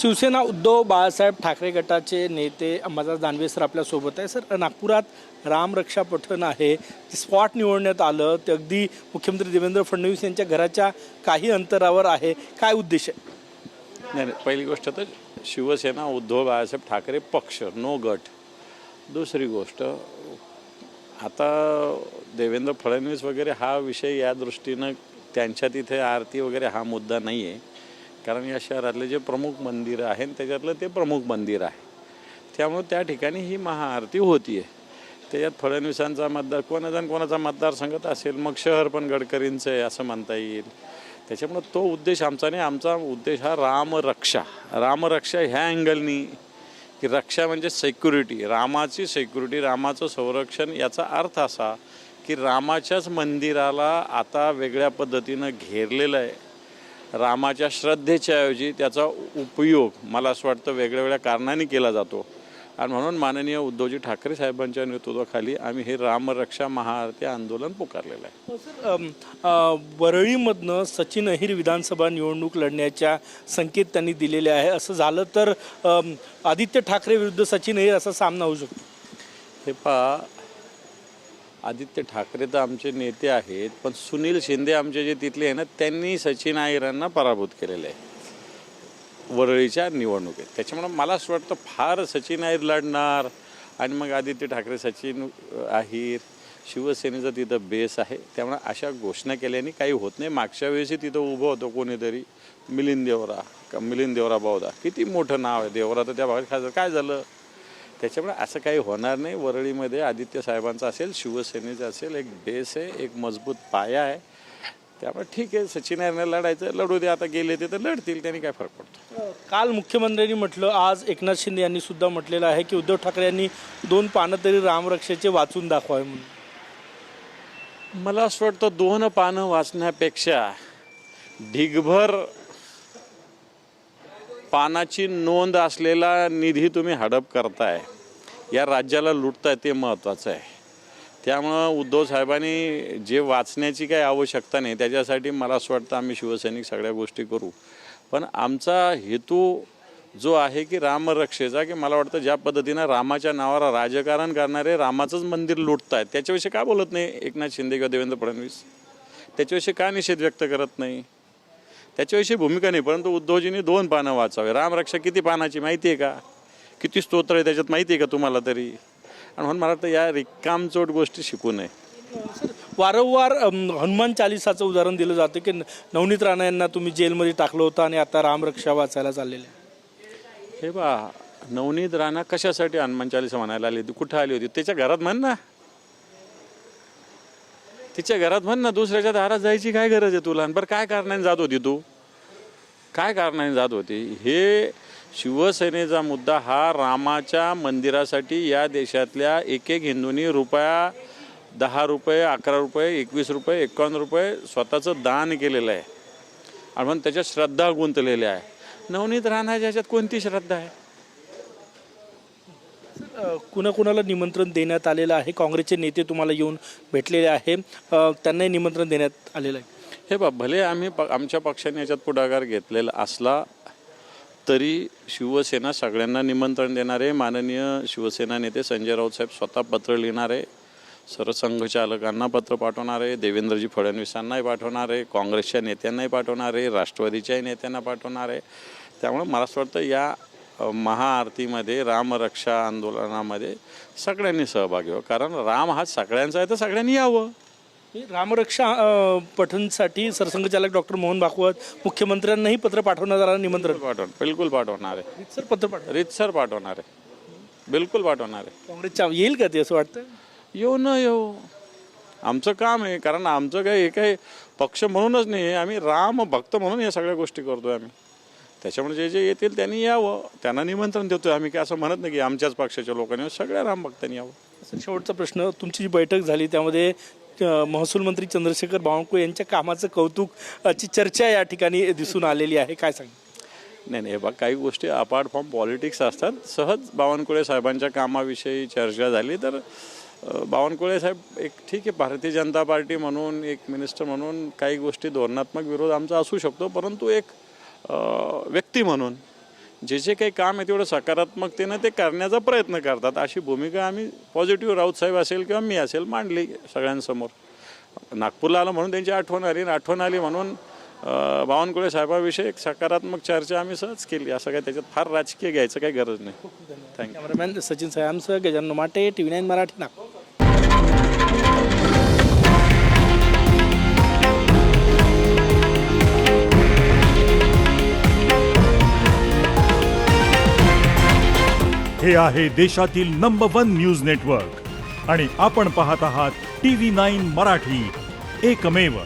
शिवसेना उद्धव बाळासाहेब ठाकरे गटाचे नेते अंबादास दानवे सर आपल्यासोबत आहे. सर, नागपुरात रामरक्षा पठण आहे, ते स्पॉट निवडण्यात आलं, ते अगदी मुख्यमंत्री देवेंद्र फडणवीस यांच्या घराच्या काही अंतरावर आहे. काय उद्देश आहे? नाही, पहिली गोष्ट तर शिवसेना उद्धव बाळासाहेब ठाकरे पक्ष, नो गट. दुसरी गोष्ट, आता देवेंद्र फडणवीस वगैरे हा विषय या दृष्टीनं त्यांच्या तिथे आरती वगैरे हा मुद्दा नाही आहे. कारण या शहरातले जे प्रमुख मंदिरं आहेत त्याच्यातलं ते प्रमुख मंदिर आहे, त्यामुळे त्या ठिकाणी ही महाआरती होती आहे. त्याच्यात फडणवीसांचा मतदार कोणाचा मतदारसंघात असेल, मग शहर पण गडकरींचं आहे असं म्हणता येईल. त्याच्यामुळं तो उद्देश आमचा नाही. आमचा उद्देश हा रामरक्षा ह्या अँगलनी, की रक्षा म्हणजे सिक्युरिटी, रामाची सिक्युरिटी, रामाचं संरक्षण. याचा अर्थ असा की रामाच्याच मंदिराला आता वेगळ्या पद्धतीनं घेरलेलं आहे. रामाच्या श्रद्धेच्या ऐवजी त्याचा उपयोग मला असं वाटतं वेगळ्या कारणाने केला जातो. आणि म्हणून माननीय उद्धवजी ठाकरे साहेबांच्या नेतृत्वाखाली आम्ही हे रामरक्षा महाआरती आंदोलन पुकारलेलं आहे. सर, वरळीमधनं सचिन अहिर विधानसभा निवडणूक लढण्याच्या संकेत त्यांनी दिलेले आहे. असं झालं तर आदित्य ठाकरे विरुद्ध सचिन अहिर असा सामना होऊ शकतो. हे पहा, आदित्य ठाकरे तर आमचे नेते आहेत, पण सुनील शिंदे आमचे जे तिथले आहे ना, त्यांनी सचिन अहिरांना पराभूत केलेले आहे वरळीच्या निवडणुकीत. त्याच्यामुळं मला असं वाटतं फार सचिन अहिर लढणार आणि मग आदित्य ठाकरे, सचिन अहिर, शिवसेनेचा तिथं बेस आहे. त्यामुळे अशा घोषणा केल्याने काही होत नाही. मागच्या वेळेसही तिथं उभं होतं कोणीतरी, मिलिंद देवरा बौदा, किती मोठं नाव आहे देवरा, तर त्या भागात खासदार. काय झालं? त्याच्यामुळे असं काही होणार नाही. वरळीमध्ये आदित्य साहेबांचा असेल, शिवसेनेचा असेल, एक बेस आहे, एक मजबूत पाया आहे. त्यामुळे ठीक आहे, सचिन अहिरने लढायचं, लढू दे. आता गेले ते तर लढतील, त्यांनी काय फरक पडतो. काल मुख्यमंत्र्यांनी म्हटलं, आज एकनाथ शिंदे यांनी सुद्धा म्हटलेलं आहे की उद्धव ठाकरे यांनी 2 पानं तरी रामरक्षेचे वाचून दाखवावे म्हणून. मला असं वाटतं 2 पानं वाचण्यापेक्षा ढिगभर पानाची नोंद असलेला निधी तुम्ही हडप करताय, या राज्याला लुटताय, ते महत्त्वाचं आहे. त्यामुळं उद्धव साहेबांनी जे वाचण्याची काही आवश्यकता नाही, त्याच्यासाठी मला असं वाटतं आम्ही शिवसैनिक सगळ्या गोष्टी करू. पण आमचा हेतू जो आहे की रामरक्षेचा, की मला वाटतं ज्या पद्धतीनं रामाच्या नावावर राजकारण करणारे रामाचंच मंदिर लुटत आहेत, त्याच्याविषयी का बोलत नाही एकनाथ शिंदे किंवा देवेंद्र फडणवीस? त्याच्याविषयी का निषेध व्यक्त करत नाही? त्याच्याविषयी भूमिका नाही. परंतु उद्धवजींनी 2 पानं वाचावे. रामरक्षा किती पानाची माहिती आहे का? किती स्तोत्र आहे त्याच्यात माहिती आहे का तुम्हाला तरी? आणि म्हणून मला वाटतं या रिकामचोट गोष्टी शिकू नये. वारंवार हनुमान चालिसाचं उदाहरण दिलं जातं की नवनीत राणा यांना तुम्ही जेलमध्ये टाकलं होतं आणि आता रामरक्षा वाचायला चाललेले. हे बा, नवनीत राणा कशासाठी हनुमान चालीसा म्हणायला आली होती? कुठं आली होती? त्याच्या घरात म्हण ना, तिच्या घरात म्हण ना. दुसऱ्याच्या दारात जायची काय गरज आहे तुला? बरं, काय कारणाने जात होती तू? काय कारणाने जात होती? हे शिवसेनेचा मुद्दा हा रामाच्या मंदिरासाठी या देशातल्या एक हिंदूंनी रुपया, 10 रुपये, 11 रुपये, 21 रुपये, 51 रुपये स्वतःचं दान केलेलं आहे. आणि म्हणून त्याच्यात श्रद्धा गुंतलेल्या आहे. नवनीत राणा ज्याच्यात कोणती श्रद्धा आहे? कुणाकुणाला निमंत्रण देण्यात आलेलं आहे? काँग्रेसचे नेते तुम्हाला येऊन भेटलेले आहे, त्यांनाही निमंत्रण देण्यात आलेलं आहे. हे बा, भले आमच्या पक्षाने याच्यात पुढाकार घेतलेला असला तरी शिवसेना सगळ्यांना निमंत्रण देणार आहे. माननीय शिवसेना नेते संजय राऊत साहेब स्वतः पत्र लिहिणार आहे, सरसंघचालकांना पत्र पाठवणार आहे, देवेंद्रजी फडणवीसांनाही पाठवणार आहे, काँग्रेसच्या नेत्यांनाही पाठवणार आहे, राष्ट्रवादीच्याही नेत्यांना पाठवणार आहे. त्यामुळे मला असं वाटतं या महाआरतीमध्ये, रामरक्षा आंदोलनामध्ये सगळ्यांनी सहभागी व्हावं. कारण राम हा सगळ्यांचा आहे, तर सगळ्यांनी यावं. रामरक्षा पठणसाठी सरसंघचालक डॉक्टर मोहन भागवत मुख्यमंत्र्यांनाही पत्र पाठवण्यात आलं, निमंत्रण बिलकुल पाठवणार आहे. रीतसर पत्र रीतसर पाठवणार आहे, बिलकुल पाठवणार आहे. काँग्रेसच्या येईल का ते? असं वाटतं येऊ न येऊ, आमचं काम आहे. कारण आमचं काही हे काही पक्ष म्हणूनच नाही, आम्ही राम भक्त म्हणून या सगळ्या गोष्टी करतोय आम्ही. त्याच्यामुळे जे जे येतील त्यांनी यावं, त्यांना निमंत्रण देतोय आम्ही. काय असं म्हणत नाही की आमच्याच पक्षाच्या लोकांनी, सगळ्या राम भक्तांनी यावं. शेवटचा प्रश्न, तुमची जी बैठक झाली त्यामध्ये महसूल मंत्री चंद्रशेखर बावनकुळे यांच्या कामाचं कौतुकची चर्चा या ठिकाणी दिसून आलेली आहे, काय सांग? नाही, बघ, काही गोष्टी अपार्ट फ्रॉम पॉलिटिक्स असतात. सहज बावनकुळे साहेबांच्या कामाविषयी चर्चा झाली तर बावनकुळे साहेब एक ठीक आहे, भारतीय जनता पार्टी म्हणून, एक मिनिस्टर म्हणून काही गोष्टी धोरणात्मक विरोध आमचा असू शकतो, परंतु एक व्यक्ती म्हणून जे जे काही काम आहे तेवढं सकारात्मकतेनं ते करण्याचा प्रयत्न करतात. अशी भूमिका आम्ही पॉझिटिव्ह राऊत साहेब असेल किंवा मी असेल मांडली सगळ्यांसमोर. नागपूरला आलं म्हणून त्यांची आठवण आली म्हणून बावनकुळे साहेबाविषयी एक सकारात्मक चर्चा आम्ही सहज केली. असं काही त्याच्यात फार राजकीय घ्यायचं काही गरज नाही. थँक्यू. कॅमेरामॅन सचिन सयामसह गजानन माटे, TV9 मराठी, नागपूर. हे आहे देशातील नंबर 1 न्यूज नेटवर्क आणि आपण पाहत आहात TV9 मराठी, एकमेव.